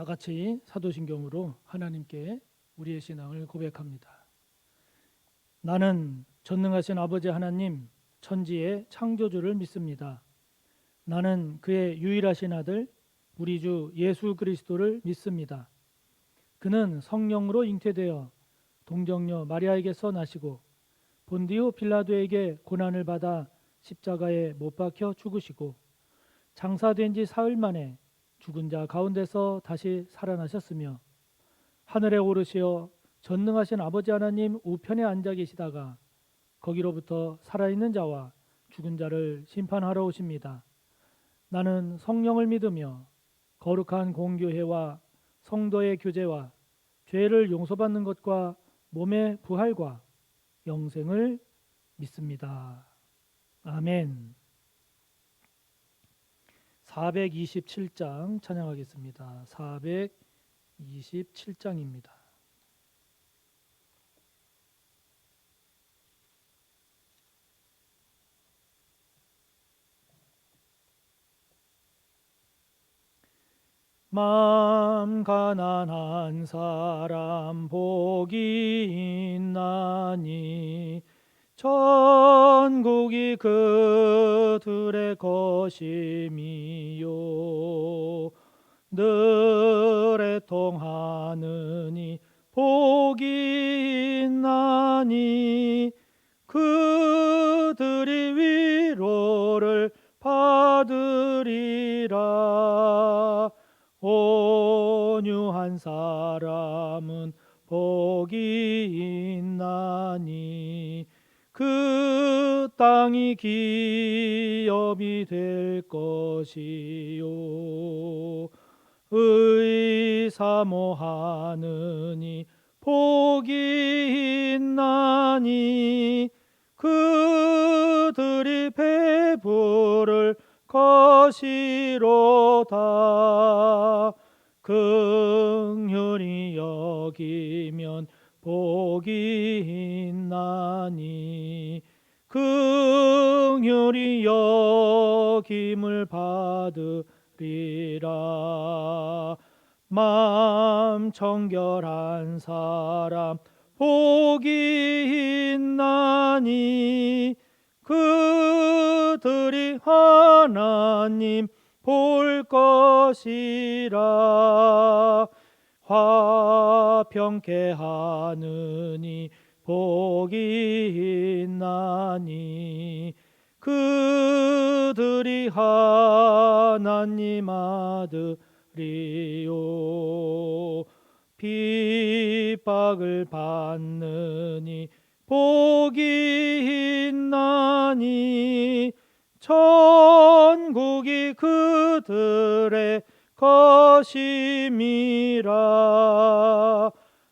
다 같이 사도신경으로 하나님께 우리의 신앙을 고백합니다. 나는 전능하신 아버지 하나님 천지의 창조주를 믿습니다. 나는 그의 유일하신 아들 우리 주 예수 그리스도를 믿습니다. 그는 성령으로 잉태되어 동정녀 마리아에게서 나시고 본디오 빌라도에게 고난을 받아 십자가에 못 박혀 죽으시고 장사된 지 사흘 만에 죽은 자 가운데서 다시 살아나셨으며 하늘에 오르시어 전능하신 아버지 하나님 우편에 앉아 계시다가 거기로부터 살아있는 자와 죽은 자를 심판하러 오십니다. 나는 성령을 믿으며 거룩한 공교회와 성도의 교제와 죄를 용서받는 것과 몸의 부활과 영생을 믿습니다. 아멘. 427장 찬양하겠습니다. 427장입니다. 마음 가난한 사람 복이 있나니 천국이 그들의 것임이요 늘 애통하느니 복이 있나니 그들이 위로를 받으리라. 온유한 사람은 복이 있나니 그 땅이 기업이 될 것이요 의사모하느니 복이 있나니 그들이 배부를 것이로다. 긍휼히 여기면 복이 있나니 긍휼히 여김을 받으리라. 마음 정결한 사람 복이 있나니 그들이 하나님 볼 것이라. 화평케 하느니 복이 있나니 그들이 하나님 아들이요 핍박을 받느니 복이 있나니 천국이 그들의 것임이라.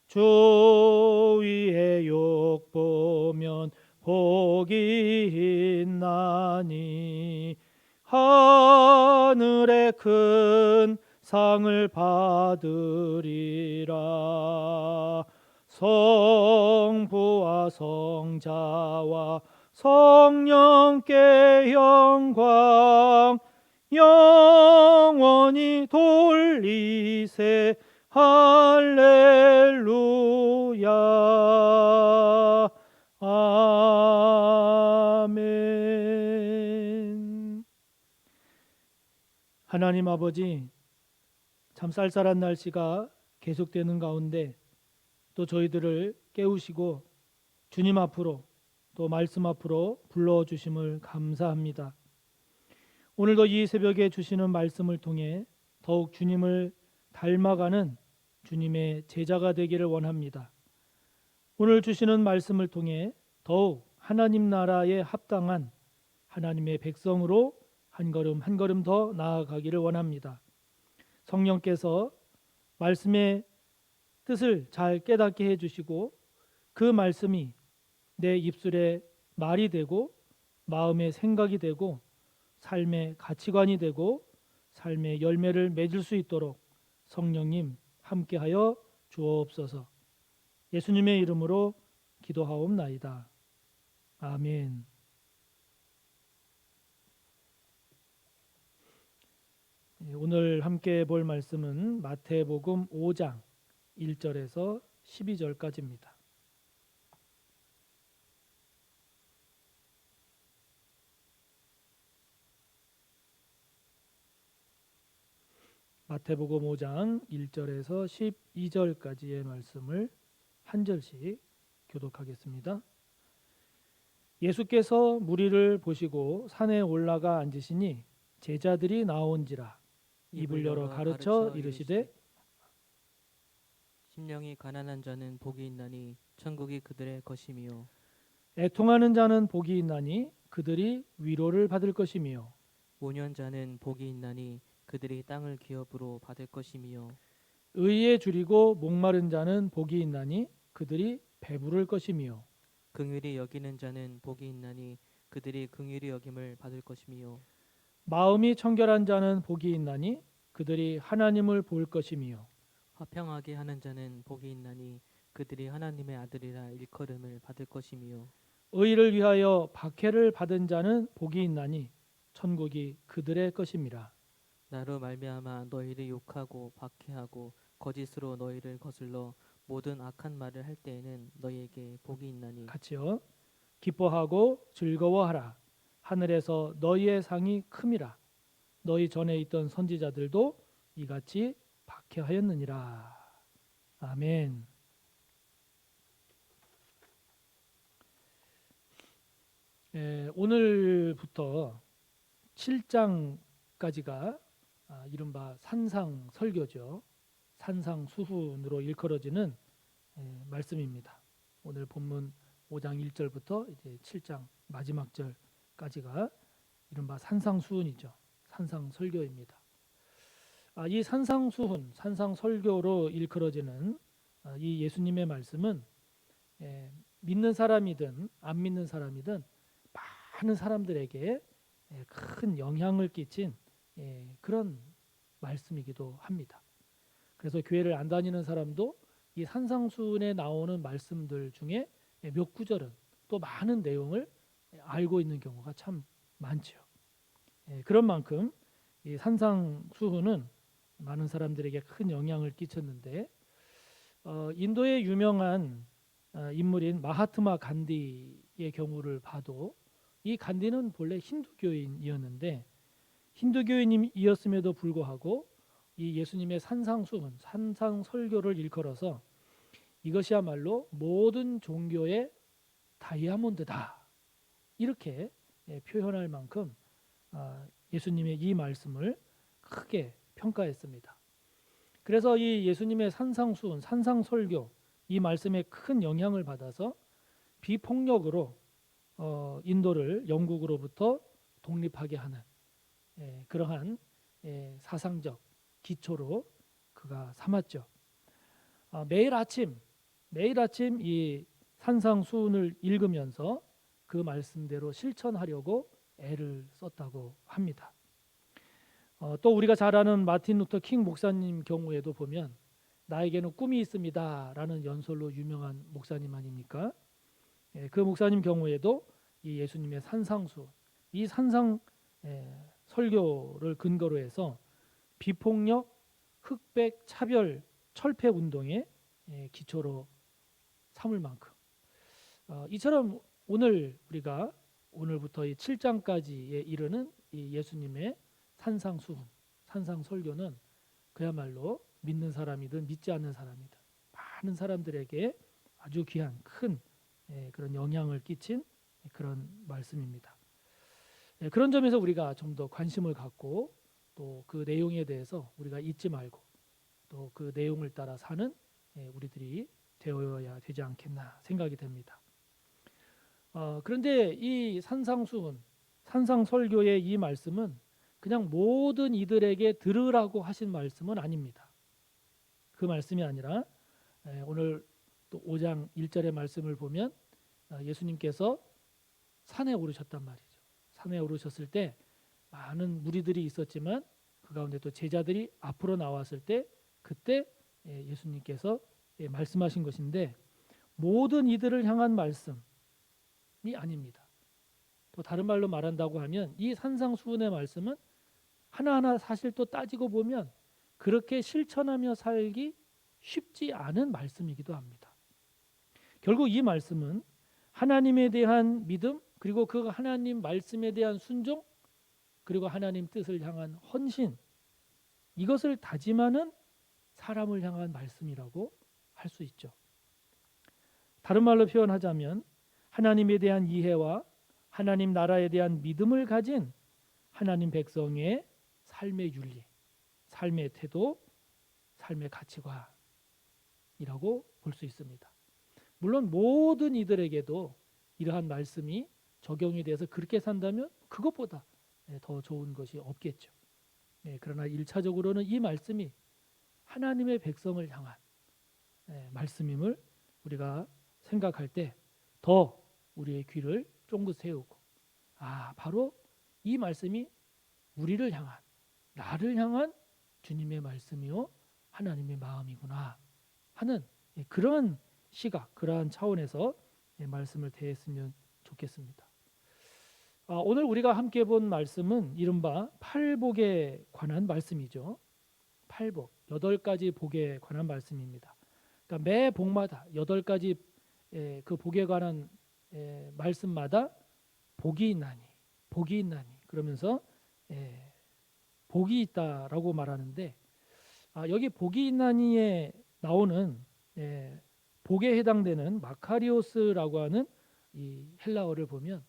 주 위에 욕보면 복이 있나니 하늘의 큰 상을 받으리라. 성부와 성자와 성령께 영광 영원히 돌리세. 할렐루야. 아멘. 하나님 아버지, 참 쌀쌀한 날씨가 계속되는 가운데 또 저희들을 깨우시고 주님 앞으로 또 말씀 앞으로 불러주심을 감사합니다. 오늘도 이 새벽에 주시는 말씀을 통해 더욱 주님을 닮아가는 주님의 제자가 되기를 원합니다. 오늘 주시는 말씀을 통해 더욱 하나님 나라에 합당한 하나님의 백성으로 한 걸음 한 걸음 더 나아가기를 원합니다. 성령께서 말씀의 뜻을 잘 깨닫게 해주시고 그 말씀이 내 입술에 말이 되고 마음의 생각이 되고 삶의 가치관이 되고 삶의 열매를 맺을 수 있도록 성령님 함께하여 주옵소서. 예수님의 이름으로 기도하옵나이다. 아멘. 오늘 함께 볼 말씀은 마태복음 5장 1절에서 12절까지입니다. 마태복음 5장 1절에서 12절까지의 말씀을 한 절씩 교독하겠습니다. 예수께서 무리를 보시고 산에 올라가 앉으시니 제자들이 나온지라 입을 열어 가르쳐 이르시되 심령이 가난한 자는 복이 있나니 천국이 그들의 것이미요. 애통하는 자는 복이 있나니 그들이 위로를 받을 것이며 오년자는 복이 있나니 그들이 땅을 기업으로 받을 것이미요. 의에 줄이고 목마른 자는 복이 있나니 그들이 배부를 것이며 긍휼히 여기는 자는 복이 있나니 그들이 긍휼히 여김을 받을 것이미요. 마음이 청결한 자는 복이 있나니 그들이 하나님을 볼 것이며 화평하게 하는 자는 복이 있나니 그들이 하나님의 아들이라 일컬음을 받을 것이미요. 의를 위하여 박해를 받은 자는 복이 있나니 천국이 그들의 것임이라. 나로 말미암아 너희를 욕하고 박해하고 거짓으로 너희를 거슬러 모든 악한 말을 할 때에는 너희에게 복이 있나니 같이요. 기뻐하고 즐거워하라. 하늘에서 너희의 상이 큼이라. 너희 전에 있던 선지자들도 이같이 박해하였느니라. 아멘. 오늘부터 7장까지가 이른바 산상 설교죠. 산상 수훈으로 일컬어지는 말씀입니다. 오늘 본문 5장 1절부터 이제 7장 마지막 절까지가 이른바 산상 수훈이죠. 산상 설교입니다. 이 산상 수훈, 산상 설교로 일컬어지는 이 예수님의 말씀은 믿는 사람이든 안 믿는 사람이든 많은 사람들에게 큰 영향을 끼친 그런 말씀이기도 합니다. 그래서 교회를 안 다니는 사람도 이 산상수훈에 나오는 말씀들 중에 몇 구절은 또 많은 내용을 알고 있는 경우가 참 많죠. 그런 만큼 이 산상수훈은 많은 사람들에게 큰 영향을 끼쳤는데 인도의 유명한 인물인 마하트마 간디의 경우를 봐도 이 간디는 본래 힌두교인이었는데 힌두교인이었음에도 불구하고 이 예수님의 산상수훈, 산상설교를 일컬어서 이것이야말로 모든 종교의 다이아몬드다 이렇게 표현할 만큼 예수님의 이 말씀을 크게 평가했습니다. 그래서 이 예수님의 산상수훈, 산상설교 이 말씀에 큰 영향을 받아서 비폭력으로 인도를 영국으로부터 독립하게 하는 그러한 사상적 기초로 그가 삼았죠. 매일 아침 이 산상수훈을 읽으면서 그 말씀대로 실천하려고 애를 썼다고 합니다. 또 우리가 잘 아는 마틴 루터 킹 목사님 경우에도 보면 나에게는 꿈이 있습니다라는 연설로 유명한 목사님 아닙니까? 그 목사님 경우에도 이 예수님의 산상수, 이 산상 설교를 근거로 해서 비폭력, 흑백, 차별, 철폐 운동의 기초로 삼을 만큼 이처럼 오늘 우리가 오늘부터 이 7장까지에 이르는 이 예수님의 산상수훈, 산상설교는 그야말로 믿는 사람이든 믿지 않는 사람이든 많은 사람들에게 아주 귀한 큰 그런 영향을 끼친 그런 말씀입니다. 그런 점에서 우리가 좀 더 관심을 갖고 또 그 내용에 대해서 우리가 잊지 말고 또 그 내용을 따라 사는 우리들이 되어야 되지 않겠나 생각이 됩니다. 그런데 이 산상수훈, 산상설교의 이 말씀은 그냥 모든 이들에게 들으라고 하신 말씀은 아닙니다. 그 말씀이 아니라 오늘 또 5장 1절의 말씀을 보면 예수님께서 산에 오르셨단 말이죠. 산에 오르셨을 때 많은 무리들이 있었지만 그 가운데 또 제자들이 앞으로 나왔을 때 그때 예수님께서 말씀하신 것인데 모든 이들을 향한 말씀이 아닙니다. 또 다른 말로 말한다고 하면 이 산상수훈의 말씀은 하나하나 사실 또 따지고 보면 그렇게 실천하며 살기 쉽지 않은 말씀이기도 합니다. 결국 이 말씀은 하나님에 대한 믿음, 그리고 그 하나님 말씀에 대한 순종, 그리고 하나님 뜻을 향한 헌신, 이것을 다짐하는 사람을 향한 말씀이라고 할 수 있죠. 다른 말로 표현하자면 하나님에 대한 이해와 하나님 나라에 대한 믿음을 가진 하나님 백성의 삶의 윤리, 삶의 태도, 삶의 가치관이라고 볼 수 있습니다. 물론 모든 이들에게도 이러한 말씀이 적용이 돼서 그렇게 산다면 그것보다 더 좋은 것이 없겠죠. 그러나 1차적으로는 이 말씀이 하나님의 백성을 향한 말씀임을 우리가 생각할 때 더 우리의 귀를 쫑긋 세우고, 바로 이 말씀이 우리를 향한, 나를 향한 주님의 말씀이요 하나님의 마음이구나 하는 그런 시각, 그러한 차원에서 말씀을 대했으면 좋겠습니다. 오늘 우리가 함께 본 말씀은 이른바 팔복에 관한 말씀이죠. 팔복, 8가지 복에 관한 말씀입니다. 그러니까 매 복마다 8가지 그 복에 관한 말씀마다 복이 있나니, 복이 있나니 그러면서 복이 있다라고 말하는데, 여기 복이 있나니에 나오는 복에 해당되는 마카리오스라고 하는 이 헬라어를 보면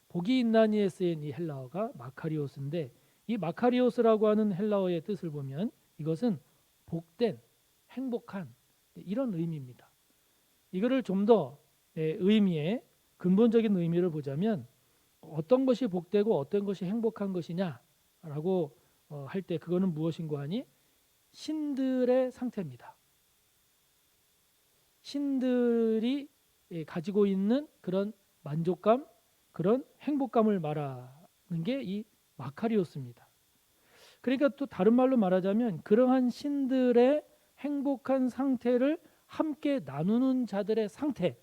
복이 있나니에 쓰인 이 헬라어가 마카리오스인데, 이 마카리오스라고 하는 헬라어의 뜻을 보면 이것은 복된, 행복한 이런 의미입니다. 이거를 좀 더 의미의 근본적인 의미를 보자면 어떤 것이 복되고 어떤 것이 행복한 것이냐라고 할 때 그거는 무엇인고 하니 신들의 상태입니다. 신들이 가지고 있는 그런 만족감, 그런 행복감을 말하는 게 이 마카리오스입니다. 그러니까 또 다른 말로 말하자면 그러한 신들의 행복한 상태를 함께 나누는 자들의 상태,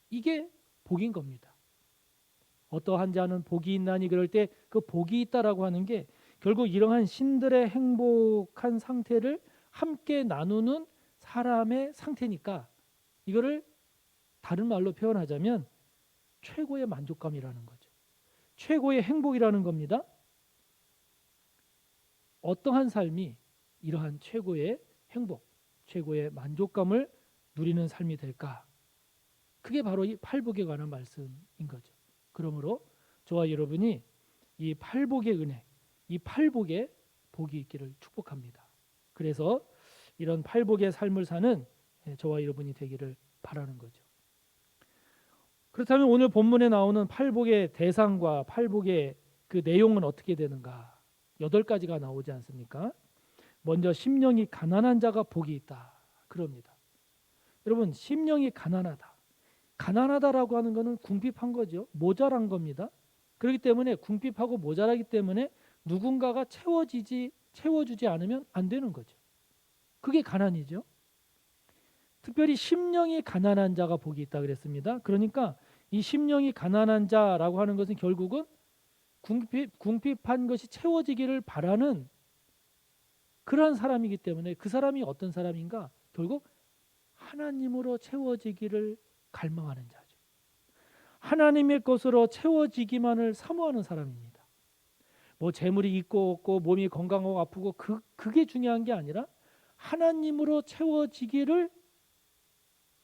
이게 복인 겁니다. 어떠한 자는 복이 있나니 그럴 때 그 복이 있다라고 하는 게 결국 이러한 신들의 행복한 상태를 함께 나누는 사람의 상태니까, 이거를 다른 말로 표현하자면 최고의 만족감이라는 거죠. 최고의 행복이라는 겁니다. 어떠한 삶이 이러한 최고의 행복, 최고의 만족감을 누리는 삶이 될까? 그게 바로 이 팔복에 관한 말씀인 거죠. 그러므로 저와 여러분이 이 팔복의 은혜, 이 팔복의 복이 있기를 축복합니다. 그래서 이런 팔복의 삶을 사는 저와 여러분이 되기를 바라는 거죠. 그렇다면 오늘 본문에 나오는 팔복의 대상과 팔복의 그 내용은 어떻게 되는가? 8가지가 나오지 않습니까? 먼저 심령이 가난한 자가 복이 있다. 그럽니다. 여러분, 심령이 가난하다. 가난하다라고 하는 것은 궁핍한 거죠. 모자란 겁니다. 그렇기 때문에 궁핍하고 모자라기 때문에 누군가가 채워주지 않으면 안 되는 거죠. 그게 가난이죠. 특별히 심령이 가난한 자가 복이 있다 그랬습니다. 그러니까 이 심령이 가난한 자라고 하는 것은 결국은 궁핍한 것이 채워지기를 바라는 그러한 사람이기 때문에, 그 사람이 어떤 사람인가? 결국 하나님으로 채워지기를 갈망하는 자죠. 하나님의 것으로 채워지기만을 사모하는 사람입니다. 뭐 재물이 있고 없고 몸이 건강하고 아프고 그게 중요한 게 아니라 하나님으로 채워지기를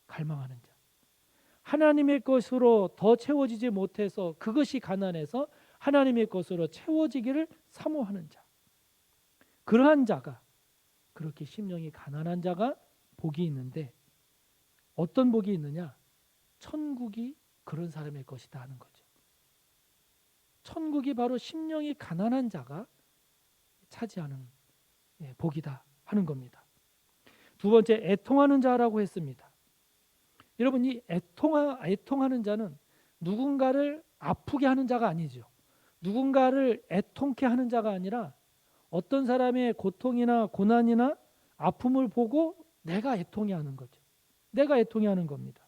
갈망하는 자. 하나님의 것으로 더 채워지지 못해서 그것이 가난해서 하나님의 것으로 채워지기를 사모하는 자. 그러한 자가, 그렇게 심령이 가난한 자가 복이 있는데, 어떤 복이 있느냐? 천국이 그런 사람의 것이다 하는 거죠. 천국이 바로 심령이 가난한 자가 차지하는 복이다 하는 겁니다. 두 번째, 애통하는 자라고 했습니다. 여러분, 이 애통하는 자는 누군가를 아프게 하는 자가 아니죠. 누군가를 애통케 하는 자가 아니라 어떤 사람의 고통이나 고난이나 아픔을 보고 내가 애통해 하는 거죠. 내가 애통해 하는 겁니다.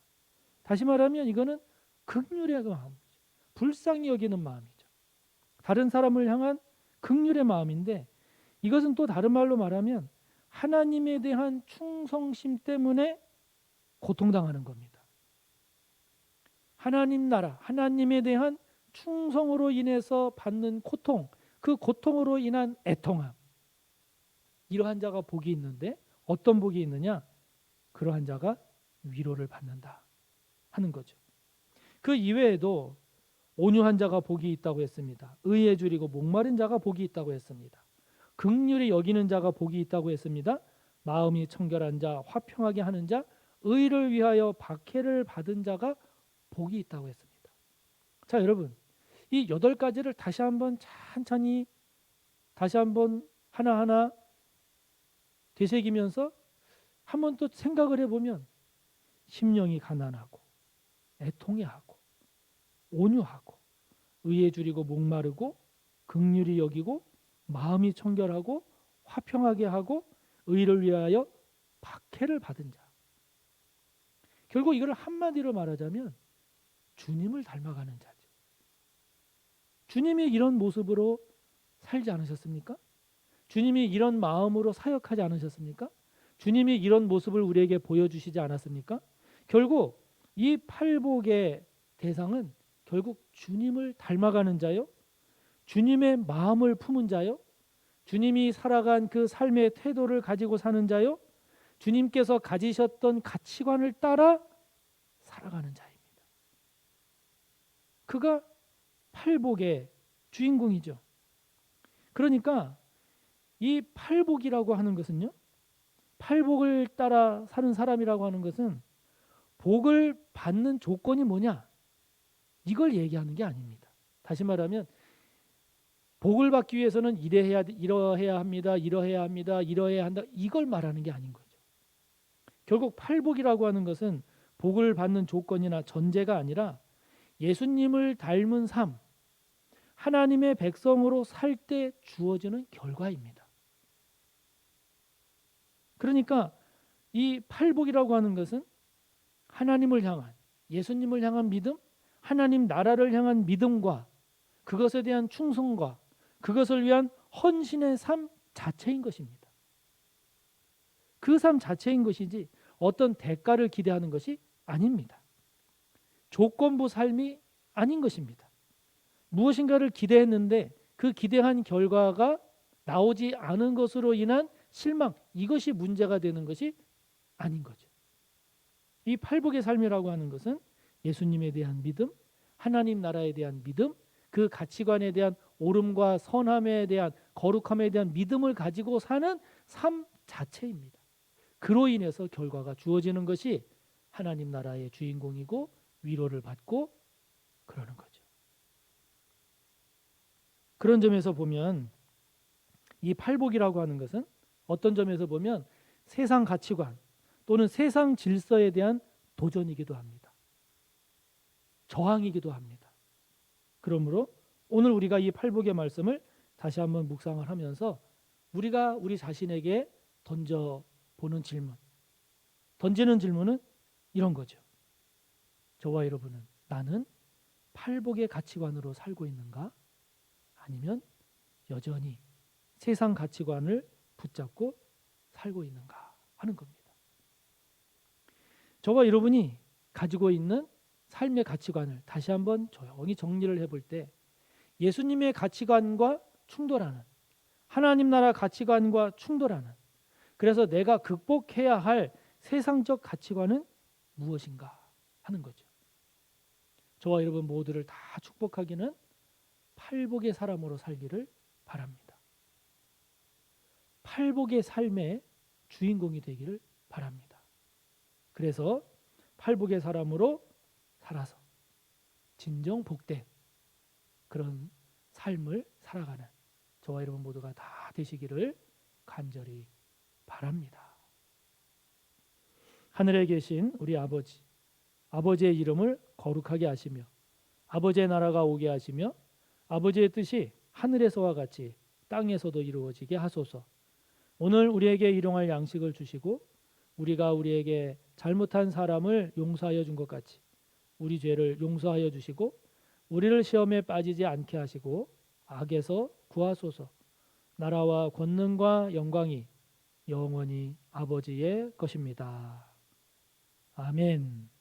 다시 말하면 이거는 긍휼의 마음이죠. 불쌍히 여기는 마음이죠. 다른 사람을 향한 긍휼의 마음인데 이것은 또 다른 말로 말하면 하나님에 대한 충성심 때문에 고통당하는 겁니다. 하나님 나라, 하나님에 대한 충성으로 인해서 받는 고통, 그 고통으로 인한 애통함, 이러한 자가 복이 있는데 어떤 복이 있느냐? 그러한 자가 위로를 받는다 하는 거죠. 그 이외에도 온유한 자가 복이 있다고 했습니다. 의에 줄이고 목마른 자가 복이 있다고 했습니다. 긍휼히 여기는 자가 복이 있다고 했습니다. 마음이 청결한 자, 화평하게 하는 자, 의를 위하여 박해를 받은 자가 복이 있다고 했습니다. 자, 여러분, 이 8가지를 다시 한번 천천히 다시 한번 하나하나 되새기면서 한번 또 생각을 해보면 심령이 가난하고 애통해하고 온유하고 의에 줄이고 목마르고 긍휼히 여기고 마음이 청결하고 화평하게 하고 의를 위하여 박해를 받은 자. 결국 이걸 한마디로 말하자면 주님을 닮아가는 자죠. 주님이 이런 모습으로 살지 않으셨습니까? 주님이 이런 마음으로 사역하지 않으셨습니까? 주님이 이런 모습을 우리에게 보여주시지 않았습니까? 결국 이 팔복의 대상은 결국 주님을 닮아가는 자요, 주님의 마음을 품은 자요, 주님이 살아간 그 삶의 태도를 가지고 사는 자요, 주님께서 가지셨던 가치관을 따라 살아가는 자입니다. 그가 팔복의 주인공이죠. 그러니까 이 팔복이라고 하는 것은요, 팔복을 따라 사는 사람이라고 하는 것은 복을 받는 조건이 뭐냐? 이걸 얘기하는 게 아닙니다. 다시 말하면 복을 받기 위해서는 이러해야 합니다. 이러해야 합니다. 이러해야 한다. 이걸 말하는 게 아닌 거죠. 결국 팔복이라고 하는 것은 복을 받는 조건이나 전제가 아니라 예수님을 닮은 삶, 하나님의 백성으로 살 때 주어지는 결과입니다. 그러니까 이 팔복이라고 하는 것은 하나님을 향한, 예수님을 향한 믿음, 하나님 나라를 향한 믿음과 그것에 대한 충성과 그것을 위한 헌신의 삶 자체인 것입니다. 그 삶 자체인 것이지 어떤 대가를 기대하는 것이 아닙니다. 조건부 삶이 아닌 것입니다. 무엇인가를 기대했는데 그 기대한 결과가 나오지 않은 것으로 인한 실망, 이것이 문제가 되는 것이 아닌 거죠. 이 팔복의 삶이라고 하는 것은 예수님에 대한 믿음, 하나님 나라에 대한 믿음, 그 가치관에 대한 옳음과 선함에 대한 거룩함에 대한 믿음을 가지고 사는 삶 자체입니다. 그로 인해서 결과가 주어지는 것이 하나님 나라의 주인공이고 위로를 받고 그러는 거죠. 그런 점에서 보면 이 팔복이라고 하는 것은 어떤 점에서 보면 세상 가치관 또는 세상 질서에 대한 도전이기도 합니다. 저항이기도 합니다. 그러므로 오늘 우리가 이 팔복의 말씀을 다시 한번 묵상을 하면서 우리가 우리 자신에게 던져보는 질문, 던지는 질문은 이런 거죠. 저와 여러분은 나는 팔복의 가치관으로 살고 있는가? 아니면 여전히 세상 가치관을 붙잡고 살고 있는가 하는 겁니다. 저와 여러분이 가지고 있는 삶의 가치관을 다시 한번 조용히 정리를 해볼 때 예수님의 가치관과 충돌하는, 하나님 나라 가치관과 충돌하는, 그래서 내가 극복해야 할 세상적 가치관은 무엇인가 하는 거죠. 저와 여러분 모두를 다 축복하기는 팔복의 사람으로 살기를 바랍니다. 팔복의 삶의 주인공이 되기를 바랍니다. 그래서 팔복의 사람으로 살아서 진정 복된 그런 삶을 살아가는 저와 여러분 모두가 다 되시기를 간절히 바랍니다. 하늘에 계신 우리 아버지, 아버지의 이름을 거룩하게 하시며 아버지의 나라가 오게 하시며 아버지의 뜻이 하늘에서와 같이 땅에서도 이루어지게 하소서. 오늘 우리에게 일용할 양식을 주시고 우리가 우리에게 잘못한 사람을 용서하여 준 것 같이 우리 죄를 용서하여 주시고 우리를 시험에 빠지지 않게 하시고 악에서 구하소서. 나라와 권능과 영광이 영원히 아버지의 것입니다. 아멘.